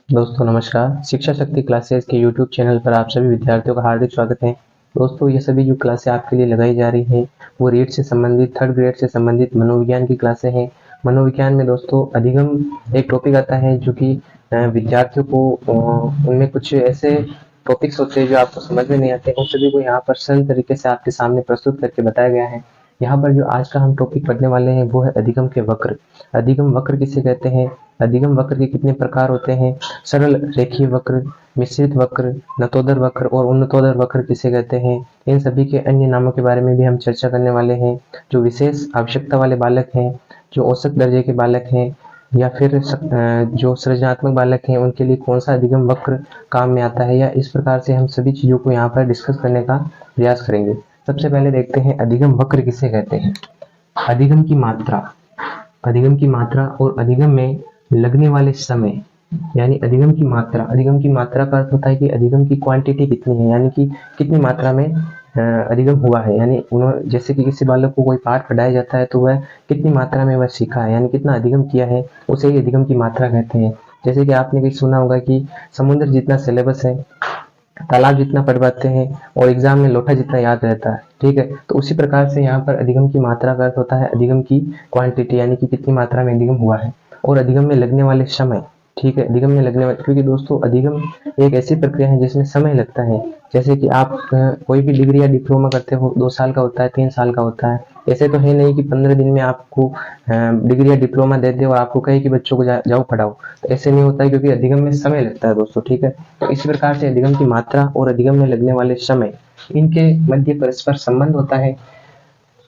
दोस्तों नमस्कार। शिक्षा शक्ति क्लासेस के यूट्यूब चैनल पर आप सभी विद्यार्थियों का हार्दिक स्वागत है। दोस्तों ये सभी जो क्लासें आपके लिए लगाई जा रही हैं वो रीड से संबंधित थर्ड ग्रेड से संबंधित मनोविज्ञान की क्लासें हैं। मनोविज्ञान में दोस्तों अधिगम एक टॉपिक आता है जो कि विद्यार्थियों को उनमें कुछ ऐसे टॉपिक्स होते हैं जो आपको समझ में नहीं आते, उन सभी को यहाँ पर सरल तरीके से आपके सामने प्रस्तुत करके बताया गया है। यहाँ पर जो आज का हम टॉपिक पढ़ने वाले हैं वो है अधिगम के वक्र। अधिगम वक्र किसे कहते हैं, अधिगम वक्र के कितने प्रकार होते हैं, सरल रेखीय वक्र, मिश्रित वक्र, नतोदर वक्र और उन्नतोदर वक्र किसे कहते हैं, इन सभी के अन्य नामों के बारे में भी हम चर्चा करने वाले हैं। जो विशेष आवश्यकता वाले बालक हैं, जो औसत दर्जे के बालक हैं या फिर जो सृजनात्मक बालक हैं, उनके लिए कौन सा अधिगम वक्र काम में आता है, या इस प्रकार से हम सभी चीज़ों को यहाँ पर डिस्कस करने का प्रयास करेंगे। सबसे पहले देखते हैं अधिगम वक्र किसे कहते हैं। अधिगम की मात्रा, अधिगम की मात्रा और अधिगम में लगने वाले समय, यानी अधिगम की मात्रा। अधिगम की मात्रा का अर्थ होता है कि अधिगम की क्वांटिटी कितनी है, यानी कि कितनी मात्रा में अधिगम हुआ है। यानी उन्होंने जैसे कि किसी बालक को कोई पाठ पढ़ाया जाता है तो वह कितनी मात्रा में वह सीखा है, यानी कितना अधिगम किया है, उसे ही अधिगम की मात्रा कहते हैं। जैसे कि आपने कहीं सुना होगा कि समुद्र जितना सिलेबस है, तालाब जितना पढ़ पाते हैं और एग्जाम में लोटा जितना याद रहता है। ठीक है, तो उसी प्रकार से यहाँ पर अधिगम की मात्रा का अर्थ होता है अधिगम की क्वांटिटी, यानी कि कितनी मात्रा में अधिगम हुआ है। और अधिगम में लगने वाले समय, ठीक है, अधिगम में लगने वाले, क्योंकि दोस्तों अधिगम एक ऐसी प्रक्रिया है जिसमें समय लगता है। जैसे कि आप कोई भी डिग्री या डिप्लोमा करते हो, 2 साल का होता है, 3 साल का होता है। ऐसे तो है नहीं कि 15 दिन में आपको डिग्री या डिप्लोमा दे दे और आपको कहे कि बच्चों को जाओ पढ़ाओ, तो ऐसे नहीं होता है, क्योंकि अधिगम में समय लगता है दोस्तों। ठीक है, तो इस प्रकार से अधिगम की मात्रा और अधिगम में लगने वाले समय, इनके मध्य परस्पर संबंध होता है।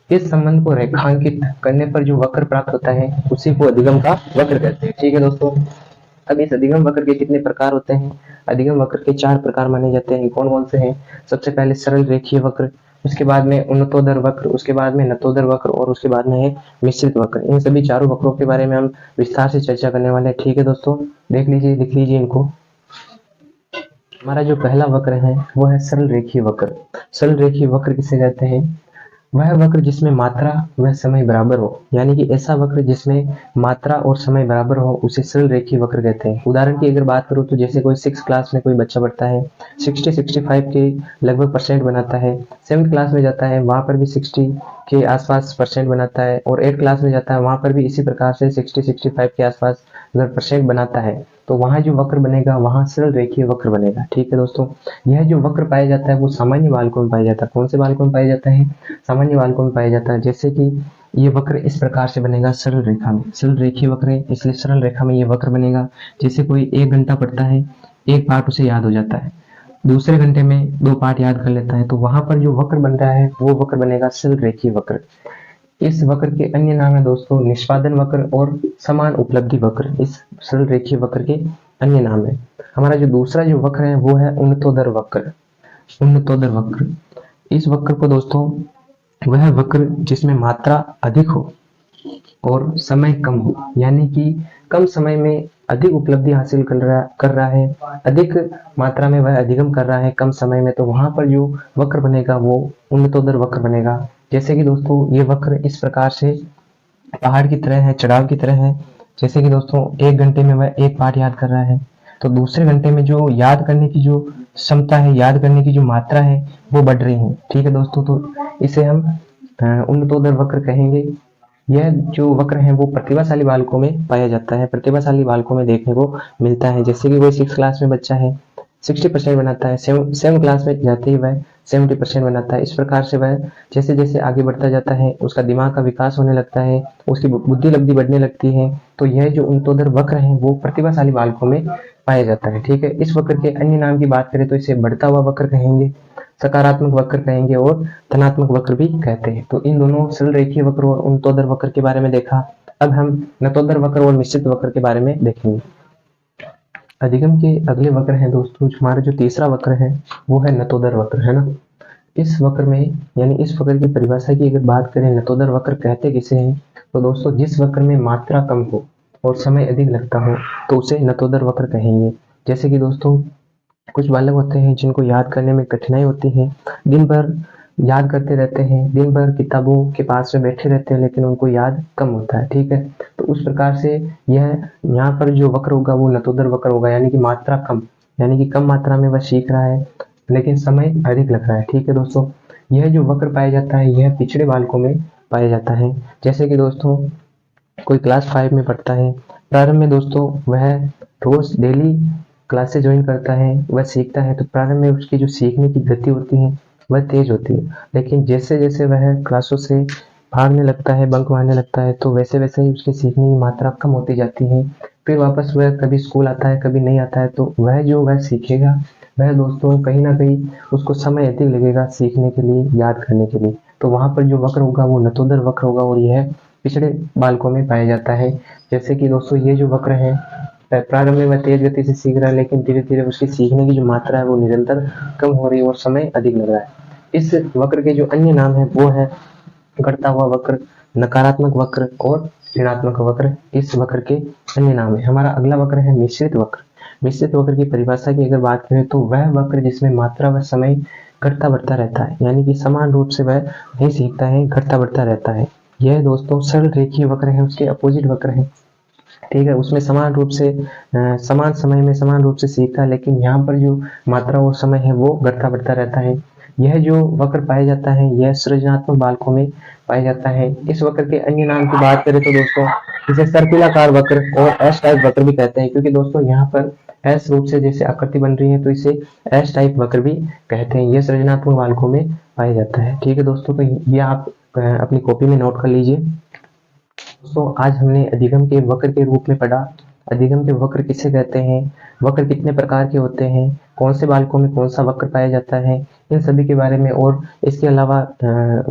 इस संबंध को रेखांकित करने पर जो वक्र प्राप्त होता है उसी को अधिगम का वक्र कहते हैं। ठीक है दोस्तों, अब इस अधिगम वक्र के कितने प्रकार होते हैं। अधिगम वक्र के 4 प्रकार माने जाते हैं। कौन कौन से हैं? सबसे पहले सरल रेखीय वक्र, उसके बाद में उन्नतोदर वक्र, उसके बाद में नतोदर वक्र और उसके बाद में है मिश्रित वक्र। इन सभी चारों वक्रों के बारे में हम विस्तार से चर्चा करने वाले हैं। ठीक है दोस्तों, देख लीजिए, लिख लीजिए इनको। हमारा जो पहला वक्र है वो है सरल रेखीय वक्र। सरल रेखीय वक्र किसे कहते हैं? वह वक्र जिसमें मात्रा व समय बराबर हो, यानी कि ऐसा वक्र जिसमें मात्रा और समय बराबर हो उसे सरल रेखीय वक्र कहते हैं। उदाहरण की अगर बात करूं तो जैसे कोई 6 क्लास में कोई बच्चा पढ़ता है, 60-65 के लगभग परसेंट बनाता है। 7th क्लास में जाता है, वहां पर भी 60 के आसपास परसेंट बनाता है, और 8th क्लास में जाता है, वहां पर भी इसी प्रकार से 60-65 के आसपास अगर परसेंट बनाता है, तो वहां जो वक्र बनेगा वहां सरल रेखीय वक्र बनेगा। ठीक है दोस्तों, यह जो वक्र पाया जाता है वो सामान्य बालकों में पाया जाता है। कौन से बालकों में पाया जाता है? सामान्य बालकों में पाया जाता है। जैसे कि ये वक्र इस प्रकार से बनेगा सरल रेखा में, सरल रेखीय वक्र है इसलिए सरल रेखा में ये वक्र बनेगा। जैसे कोई 1 घंटा पढ़ता है, एक पाठ उसे याद हो जाता है, दूसरे घंटे में 2 पाठ याद कर लेता है, तो वहां पर जो वक्र बन रहा है वो वक्र बनेगा सरल रेखीय वक्र। इस वक्र के अन्य नाम है दोस्तों निष्पादन वक्र और समान उपलब्धि वक्र। इस सरल रेखीय वक्र के अन्य नाम है। हमारा जो दूसरा जो वक्र है वो है उन्नतोदर वक्र। उन्नतोदर वक्र, इस वक्र को दोस्तों, वह वक्र जिसमें मात्रा अधिक हो और समय कम हो, यानी कि कम समय में अधिक उपलब्धि हासिल कर रहा है, अधिक मात्रा में वह अधिगम कर रहा है कम समय में, तो वहां पर जो वक्र बनेगा वो उन्नतोदर वक्र बनेगा। जैसे कि दोस्तों ये वक्र इस प्रकार से पहाड़ की तरह है, चढ़ाव की तरह है। जैसे कि दोस्तों 1 घंटे में वह एक पाठ याद कर रहा है, तो दूसरे घंटे में जो याद करने की जो क्षमता है, याद करने की जो मात्रा है वो बढ़ रही है। ठीक है दोस्तों, तो इसे हम उन्नतोदर वक्र कहेंगे। यह जो वक्र है वो प्रतिभाशाली बालकों में पाया जाता है, प्रतिभाशाली बालकों में देखने को मिलता है। जैसे कि कोई 6 क्लास में बच्चा है, 60% बनाता है, 7 क्लास में जाते ही वह 70% बनाता है। इस प्रकार से वह जैसे जैसे आगे बढ़ता जाता है उसका दिमाग का विकास होने लगता है, उसकी बुद्धि लब्धि बढ़ने लगती है। तो यह जो उन्नतोदर वक्र है वो प्रतिभाशाली बालकों में पाया जाता है। ठीक है, इस वक्र के अन्य नाम की बात करें तो इसे बढ़ता हुआ वक्र कहेंगे, सकारात्मक वक्र कहेंगे और धनात्मक वक्र भी कहते हैं। तो इन दोनों सरल रेखीय वक्र और उन्नतोदर वक्र के बारे में देखा। अब हम नतोदर वक्र और मिश्रित वक्र के बारे में देखेंगे। अधिगम के अगले वक्र हैं दोस्तों, हमारा जो तीसरा वक्र है वो है नतोदर वक्र, है ना। इस वक्र में, यानी इस वक्र की परिभाषा की अगर बात करें, नतोदर वक्र कहते किसे हैं, तो दोस्तों जिस वक्र में मात्रा कम हो और समय अधिक लगता हो तो उसे नतोदर वक्र कहेंगे। जैसे कि दोस्तों कुछ बालक होते हैं जिनको याद करने में कठिनाई होती है, दिन भर याद करते रहते हैं, दिन भर किताबों के पास में बैठे रहते हैं लेकिन उनको याद कम होता है, ठीक है। तो उस प्रकार से यह यहाँ पर जो वक्र होगा वो नतोदर वक्र होगा, यानी कि मात्रा कम, यानी कि कम मात्रा में वह सीख रहा है लेकिन समय अधिक लग रहा है, ठीक है दोस्तों। यह जो वक्र पाया जाता है यह पिछड़े बालकों में पाया जाता है। जैसे कि दोस्तों कोई क्लास 5 में पढ़ता है, प्रारंभ में दोस्तों वह रोज डेली क्लासेस ज्वाइन करता है, वह सीखता है, तो प्रारंभ में उसकी जो सीखने की गति होती है वह तेज होती है। लेकिन जैसे जैसे वह क्लासों से भागने लगता है, बंक मारने लगता है, तो वैसे वैसे ही उसकी सीखने की मात्रा कम होती जाती है। फिर वापस वह कभी स्कूल आता है, कभी नहीं आता है, तो वह सीखेगा वह दोस्तों कहीं ना कहीं उसको समय अधिक लगेगा सीखने के लिए, याद करने के लिए। तो वहाँ पर जो वक्र होगा वो नतोदर वक्र होगा और यह पिछड़े बालकों में पाया जाता है। जैसे कि दोस्तों ये जो वक्र है, प्रारंभ में वह तेज गति से सीख रहा है लेकिन धीरे धीरे उसकी सीखने की जो मात्रा है वो निरंतर कम हो रही है और समय अधिक लग रहा है। इस वक्र के जो अन्य नाम है वो है घटता हुआ वक्र, नकारात्मक वक्र और ऋणात्मक वक्र। इस वक्र के अन्य नाम है। हमारा अगला वक्र है मिश्रित वक्र। मिश्रित वक्र की परिभाषा की अगर बात करें तो वह वक्र जिसमें मात्रा व समय घटता बढ़ता रहता है, यानी कि समान रूप से वह नहीं सीखता है, घटता बढ़ता रहता है। यह दोस्तों सरल रेखीय वक्र है, उसके अपोजिट वक्र है, ठीक है। उसमें समान रूप से समान समय में समान रूप से सीखता है, लेकिन यहाँ पर जो मात्रा और समय है वो घटता बढ़ता रहता है। यह जो वक्र पाया जाता है यह सृजनात्मक बालकों में पाया जाता है। इस वक्र के अन्य नाम की बात करें तो दोस्तों इसे सर्पिलाकार वक्र और एस टाइप वक्र भी कहते हैं, क्योंकि दोस्तों यहाँ पर एस रूप से जैसे आकृति बन रही है तो इसे एस टाइप वक्र भी कहते हैं। यह सृजनात्मक बालकों में पाया जाता है, ठीक है दोस्तों। तो ये आप अपनी कॉपी में नोट कर लीजिए। दोस्तों आज हमने अधिगम के वक्र के रूप में पढ़ा। अधिगम के वक्र किसे कहते हैं, वक्र कितने प्रकार के होते हैं, कौन से बालकों में कौन सा वक्र पाया जाता है, इन सभी के बारे में और इसके अलावा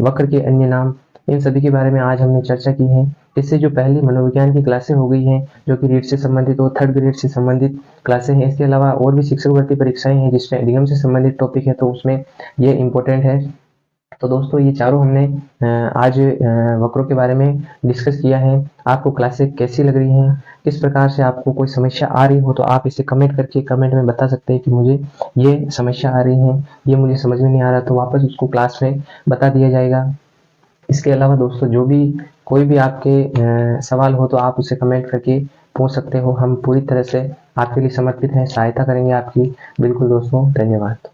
वक्र के अन्य नाम, इन सभी के बारे में आज हमने चर्चा की है। इससे जो पहली मनोविज्ञान की क्लासें हो गई हैं जो कि रीट से संबंधित और थर्ड ग्रेड से संबंधित क्लासें हैं। इसके अलावा और भी शिक्षक भर्ती परीक्षाएं हैं जिसमें अधिगम से संबंधित टॉपिक है, तो उसमें ये इम्पोर्टेंट है। तो दोस्तों ये चारों हमने आज वक्रों के बारे में डिस्कस किया है। आपको क्लासेस कैसी लग रही हैं, किस प्रकार से आपको कोई समस्या आ रही हो तो आप इसे कमेंट करके कमेंट में बता सकते हैं कि मुझे ये समस्या आ रही है, ये मुझे समझ में नहीं आ रहा, तो वापस उसको क्लास में बता दिया जाएगा। इसके अलावा दोस्तों जो भी कोई भी आपके सवाल हो तो आप उसे कमेंट करके पूछ सकते हो। हम पूरी तरह से आपके लिए समर्पित हैं, सहायता करेंगे आपकी। बिल्कुल दोस्तों, धन्यवाद।